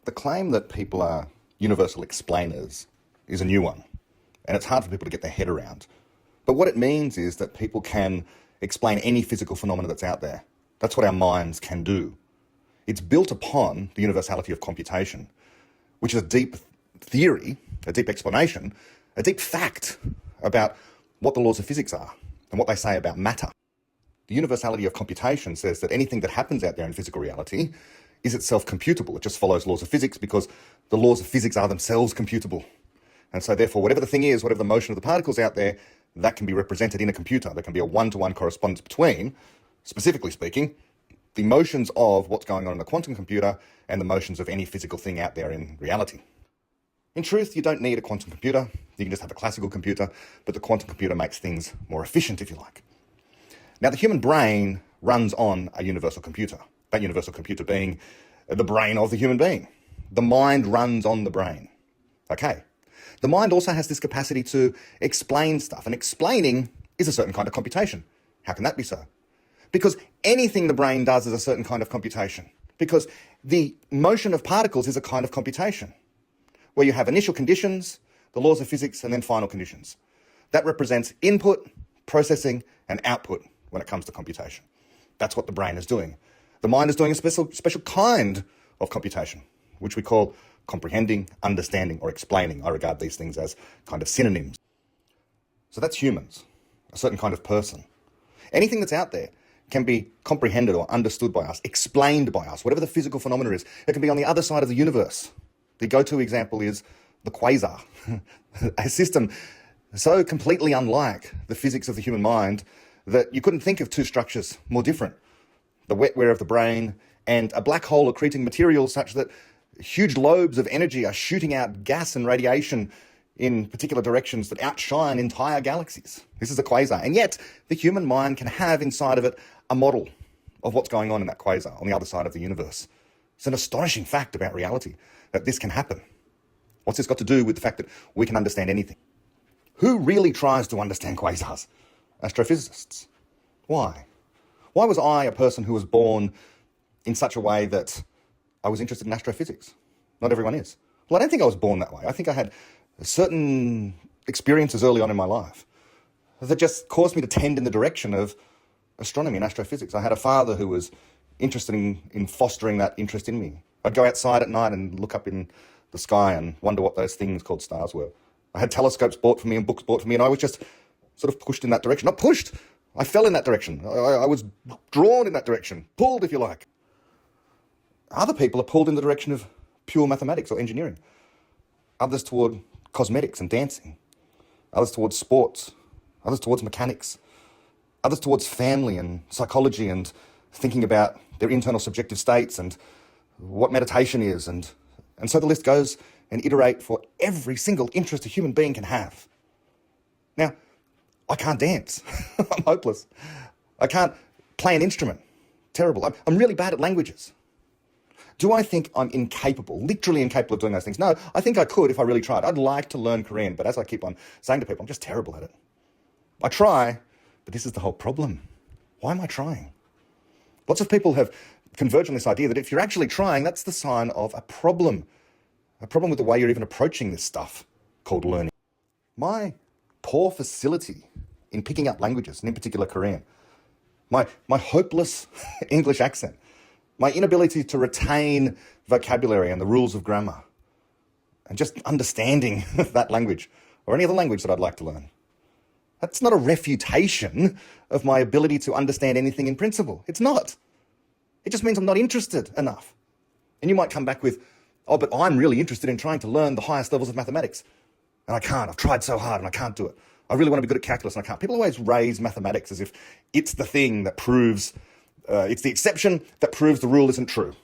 The claim that people are universal explainers is a new one, and it's hard for people to get their head around. But what it means is that people can explain any physical phenomena that's out there. That's what our minds can do. It's built upon the universality of computation, which is a deep theory, a deep explanation, a deep fact about what the laws of physics are and what they say about matter. The universality of computation says that anything that happens out there in physical reality is itself computable. It just follows laws of physics because the laws of physics are themselves computable. And so therefore, whatever the thing is, whatever the motion of the particles out there, that can be represented in a computer. There can be a one-to-one correspondence between, specifically speaking, the motions of what's going on in a quantum computer and the motions of any physical thing out there in reality. In truth, you don't need a quantum computer. You can just have a classical computer, but the quantum computer makes things more efficient, if you like. Now, the human brain runs on a universal computer, that universal computer being the brain of the human being. The mind runs on the brain. Okay. The mind also has this capacity to explain stuff, and explaining is a certain kind of computation. How can that be so? Because anything the brain does is a certain kind of computation. Because the motion of particles is a kind of computation, where you have initial conditions, the laws of physics, and then final conditions. That represents input, processing, and output when it comes to computation. That's what the brain is doing. The mind is doing a special kind of computation, which we call comprehending, understanding, or explaining. I regard these things as kind of synonyms. So that's humans, a certain kind of person. Anything that's out there can be comprehended or understood by us, explained by us, whatever the physical phenomena is. It can be on the other side of the universe. The go-to example is the quasar, a system so completely unlike the physics of the human mind that you couldn't think of two structures more different. The wetware of the brain and a black hole accreting material such that huge lobes of energy are shooting out gas and radiation in particular directions that outshine entire galaxies. This is a quasar. And yet, the human mind can have inside of it a model of what's going on in that quasar on the other side of the universe. It's an astonishing fact about reality that this can happen. What's this got to do with the fact that we can understand anything? Who really tries to understand quasars? Astrophysicists. Why? Why was I a person who was born in such a way that I was interested in astrophysics? Not everyone is. Well, I don't think I was born that way. I think I had certain experiences early on in my life that just caused me to tend in the direction of astronomy and astrophysics. I had a father who was interested in fostering that interest in me. I'd go outside at night and look up in the sky and wonder what those things called stars were. I had telescopes bought for me and books bought for me, and I was just sort of pushed in that direction. Not pushed, I fell in that direction. I was drawn in that direction, pulled, if you like. Other people are pulled in the direction of pure mathematics or engineering. Others toward cosmetics and dancing. Others towards sports. Others towards mechanics. Others towards family and psychology and thinking about their internal subjective states and what meditation is. And so the list goes and iterate for every single interest a human being can have. Now, I can't dance. I'm hopeless. I can't play an instrument. Terrible. I'm really bad at languages. Do I think I'm incapable, literally incapable of doing those things? No, I think I could if I really tried. I'd like to learn Korean, but as I keep on saying to people, I'm just terrible at it. I try, but this is the whole problem. Why am I trying? Lots of people have converged on this idea that if you're actually trying, that's the sign of a problem with the way you're even approaching this stuff called learning. My poor facility in picking up languages, and in particular Korean, my hopeless English accent, my inability to retain vocabulary and the rules of grammar, and just understanding that language, or any other language that I'd like to learn. That's not a refutation of my ability to understand anything in principle. It's not. It just means I'm not interested enough. And you might come back with, oh, but I'm really interested in trying to learn the highest levels of mathematics. And I can't. I've tried so hard and I can't do it. I really want to be good at calculus and I can't. People always raise mathematics as if it's the thing that proves, it's the exception that proves the rule isn't true.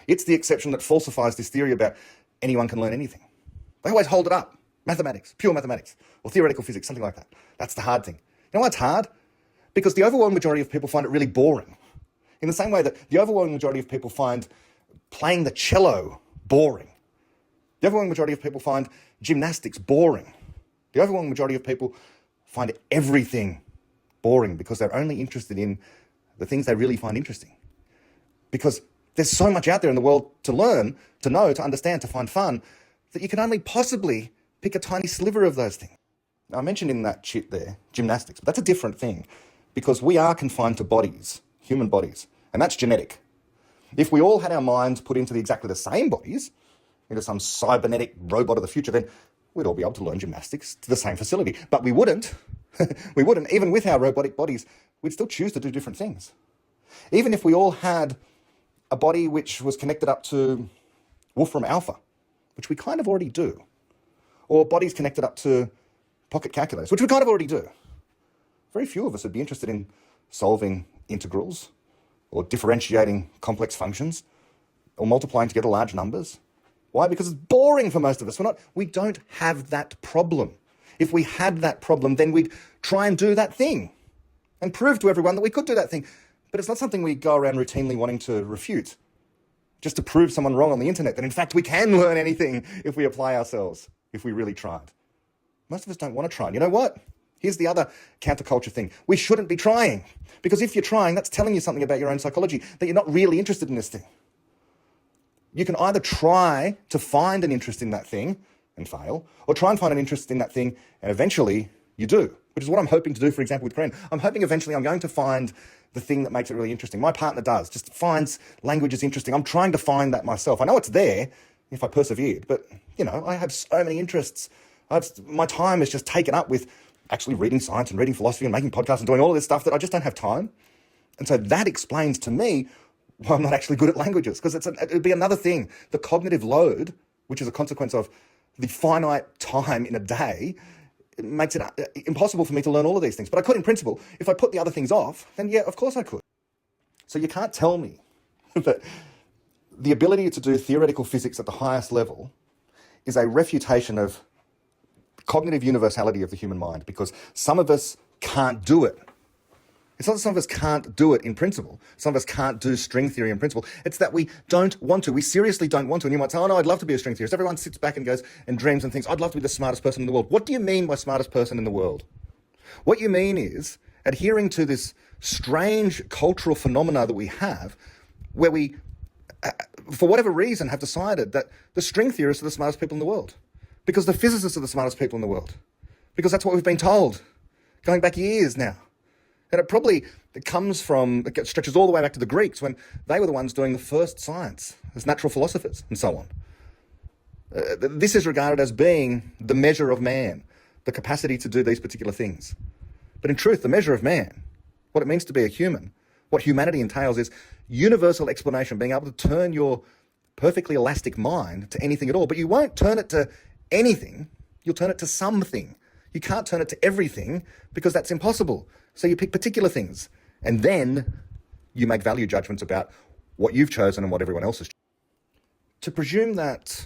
It's the exception that falsifies this theory about anyone can learn anything. They always hold it up. Mathematics, pure mathematics, or theoretical physics, something like that. That's the hard thing. You know why it's hard? Because the overwhelming majority of people find it really boring. In the same way that the overwhelming majority of people find playing the cello boring. The overwhelming majority of people find gymnastics boring. The overwhelming majority of people find everything boring because they're only interested in the things they really find interesting. Because There's so much out there in the world to learn, to know, to understand, to find fun, that you can only possibly pick a tiny sliver of those things. Now, I mentioned in that shit there, gymnastics, but that's a different thing because we are confined to bodies, human bodies, and that's genetic. If we all had our minds put into exactly the same bodies, into some cybernetic robot of the future, then we'd all be able to learn gymnastics to the same facility. But we wouldn't. We wouldn't. Even with our robotic bodies, we'd still choose to do different things. Even if we all had a body which was connected up to Wolfram Alpha, which we kind of already do, or bodies connected up to pocket calculators, which we kind of already do, very few of us would be interested in solving integrals or differentiating complex functions or multiplying together large numbers. Why? Because it's boring for most of us. We don't have that problem. If we had that problem, then we'd try and do that thing and prove to everyone that we could do that thing. But it's not something we go around routinely wanting to refute, just to prove someone wrong on the internet, that in fact we can learn anything if we apply ourselves, if we really tried. Most of us don't want to try. And you know what? Here's the other counterculture thing. We shouldn't be trying. Because if you're trying, that's telling you something about your own psychology, that you're not really interested in this thing. You can either try to find an interest in that thing and fail, or try and find an interest in that thing and eventually you do, which is what I'm hoping to do, for example, with Korean. I'm hoping eventually I'm going to find the thing that makes it really interesting. My partner does, just finds languages interesting. I'm trying to find that myself. I know it's there if I persevered, but, I have so many interests. My time is just taken up with actually reading science and reading philosophy and making podcasts and doing all of this stuff that I just don't have time. And so that explains to me why I'm not actually good at languages, because it would be another thing. The cognitive load, which is a consequence of the finite time in a day, it makes it impossible for me to learn all of these things. But I could in principle. If I put the other things off, then yeah, of course I could. So you can't tell me that the ability to do theoretical physics at the highest level is a refutation of cognitive universality of the human mind, because some of us can't do it. It's not that some of us can't do it in principle. Some of us can't do string theory in principle. It's that we don't want to. We seriously don't want to. And you might say, oh no, I'd love to be a string theorist. Everyone sits back and goes and dreams and thinks, I'd love to be the smartest person in the world. What do you mean by smartest person in the world? What you mean is adhering to this strange cultural phenomena that we have, where we, for whatever reason, have decided that the string theorists are the smartest people in the world. Because the physicists are the smartest people in the world. Because that's what we've been told, going back years now. And it stretches all the way back to the Greeks, when they were the ones doing the first science as natural philosophers and so on. This is regarded as being the measure of man, the capacity to do these particular things. But in truth, the measure of man, what it means to be a human, what humanity entails is universal explanation, being able to turn your perfectly elastic mind to anything at all. But you won't turn it to anything, you'll turn it to something. You can't turn it to everything because that's impossible. So you pick particular things, and then you make value judgments about what you've chosen and what everyone else has chosen. To presume that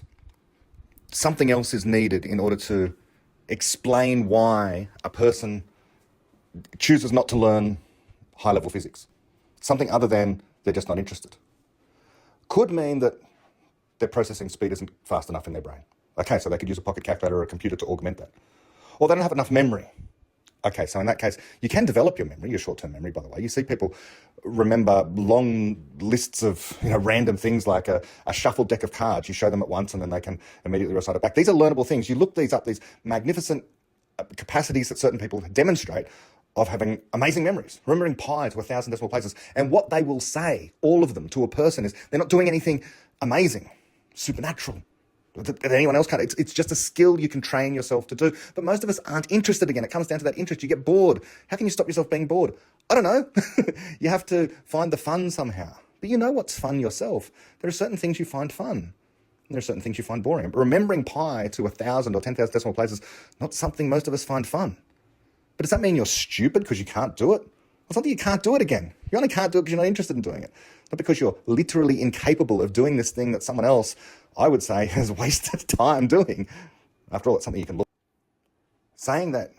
something else is needed in order to explain why a person chooses not to learn high-level physics, something other than they're just not interested, could mean that their processing speed isn't fast enough in their brain. Okay, so they could use a pocket calculator or a computer to augment that. Or they don't have enough memory. Okay, so in that case, you can develop your memory, your short-term memory, by the way. You see people remember long lists of random things like a shuffled deck of cards. You show them at once and then they can immediately recite it back. These are learnable things. You look these up, these magnificent capacities that certain people demonstrate of having amazing memories, remembering pi to 1,000 decimal places. And what they will say, all of them, to a person is they're not doing anything amazing, supernatural, that anyone else can't. It's just a skill you can train yourself to do. But most of us aren't interested again. It comes down to that interest. You get bored. How can you stop yourself being bored? I don't know. You have to find the fun somehow. But you know what's fun yourself. There are certain things you find fun. And there are certain things you find boring. But remembering pi to 1,000 or 10,000 decimal places, not something most of us find fun. But does that mean you're stupid because you can't do it? It's not that you can't do it again. You only can't do it because you're not interested in doing it. Not because you're literally incapable of doing this thing that someone else, I would say, has wasted time doing. After all, it's something you can look at. Saying that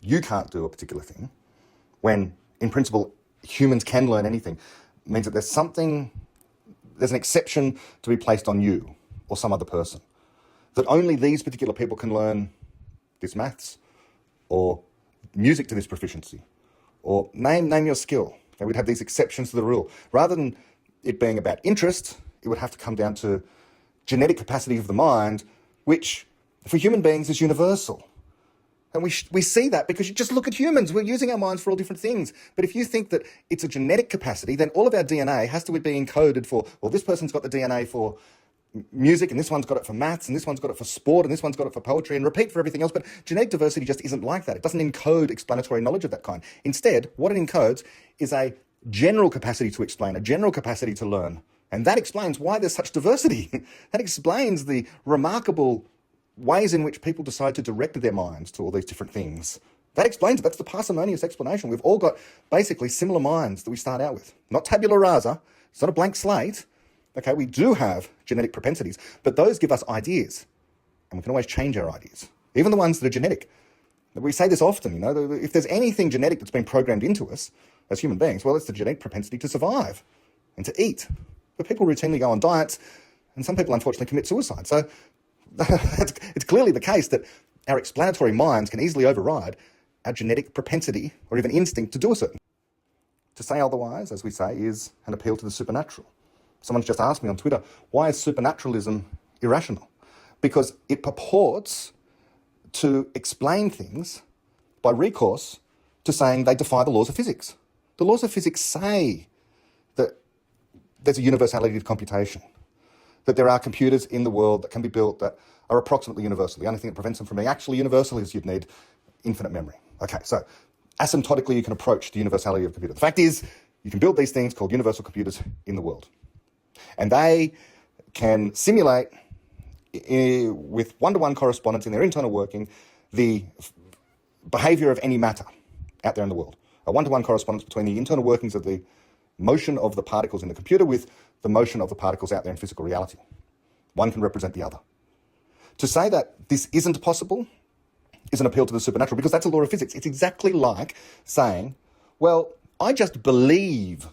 you can't do a particular thing, when in principle humans can learn anything, means that there's an exception to be placed on you or some other person. That only these particular people can learn this maths or music to this proficiency, or name your skill. They would have these exceptions to the rule. Rather than it being about interest, it would have to come down to genetic capacity of the mind, which for human beings is universal. And we see that because you just look at humans. We're using our minds for all different things. But if you think that it's a genetic capacity, then all of our DNA has to be encoded for, well, this person's got the DNA for music, and this one's got it for maths, and this one's got it for sport, and this one's got it for poetry, and repeat for everything else. But genetic diversity just isn't like that. It doesn't encode explanatory knowledge of that kind. Instead, what it encodes is a general capacity to explain, a general capacity to learn. And that explains why there's such diversity. That explains the remarkable ways in which people decide to direct their minds to all these different things. That explains it. That's the parsimonious explanation. We've all got basically similar minds that we start out with. Not tabula rasa. It's not a blank slate. Okay, we do have genetic propensities, but those give us ideas. And we can always change our ideas, even the ones that are genetic. We say this often, if there's anything genetic that's been programmed into us as human beings, well, it's the genetic propensity to survive and to eat. But people routinely go on diets, and some people unfortunately commit suicide. So it's clearly the case that our explanatory minds can easily override our genetic propensity or even instinct to do a certain thing. To say otherwise, as we say, is an appeal to the supernatural. Someone's just asked me on Twitter, why is supernaturalism irrational? Because it purports to explain things by recourse to saying they defy the laws of physics. The laws of physics say that there's a universality to computation, that there are computers in the world that can be built that are approximately universal. The only thing that prevents them from being actually universal is you'd need infinite memory. Okay, so asymptotically you can approach the universality of a computer. The fact is, you can build these things called universal computers in the world. And they can simulate with one-to-one correspondence in their internal working the behavior of any matter out there in the world. A one-to-one correspondence between the internal workings of the motion of the particles in the computer with the motion of the particles out there in physical reality. One can represent the other. To say that this isn't possible is an appeal to the supernatural because that's a law of physics. It's exactly like saying, well, I just believe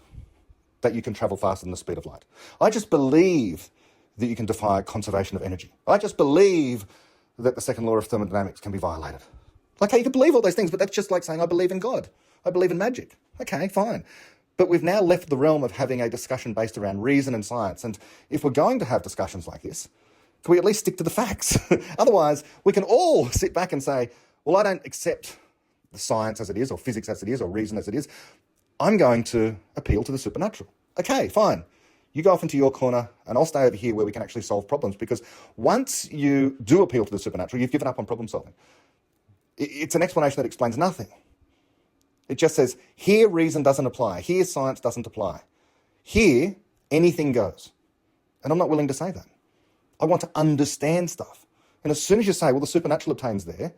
that you can travel faster than the speed of light. I just believe that you can defy conservation of energy. I just believe that the second law of thermodynamics can be violated. Okay, you can believe all those things, but that's just like saying I believe in God. I believe in magic. Okay, fine. But we've now left the realm of having a discussion based around reason and science. And if we're going to have discussions like this, can we at least stick to the facts? Otherwise, we can all sit back and say, well, I don't accept the science as it is, or physics as it is, or reason as it is. I'm going to appeal to the supernatural. Okay, fine. You go off into your corner and I'll stay over here where we can actually solve problems, because once you do appeal to the supernatural, you've given up on problem solving. It's an explanation that explains nothing. It just says, here reason doesn't apply. Here science doesn't apply. Here anything goes. And I'm not willing to say that. I want to understand stuff. And as soon as you say, well, the supernatural obtains there,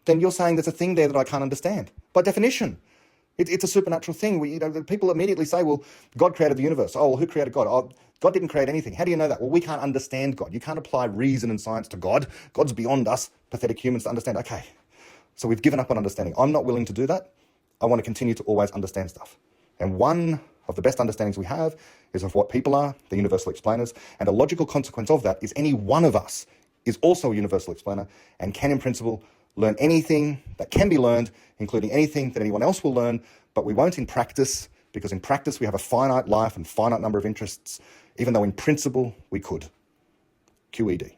then you're saying there's a thing there that I can't understand. By definition, it's a supernatural thing. People immediately say, well, God created the universe. Oh, well, who created God? Oh, God didn't create anything. How do you know that? Well, we can't understand God. You can't apply reason and science to God. God's beyond us, pathetic humans, to understand. Okay, so we've given up on understanding. I'm not willing to do that. I want to continue to always understand stuff. And one of the best understandings we have is of what people are, the universal explainers. And a logical consequence of that is any one of us is also a universal explainer and can, in principle, learn anything that can be learned, including anything that anyone else will learn, but we won't in practice, because in practice we have a finite life and finite number of interests, even though in principle we could. QED.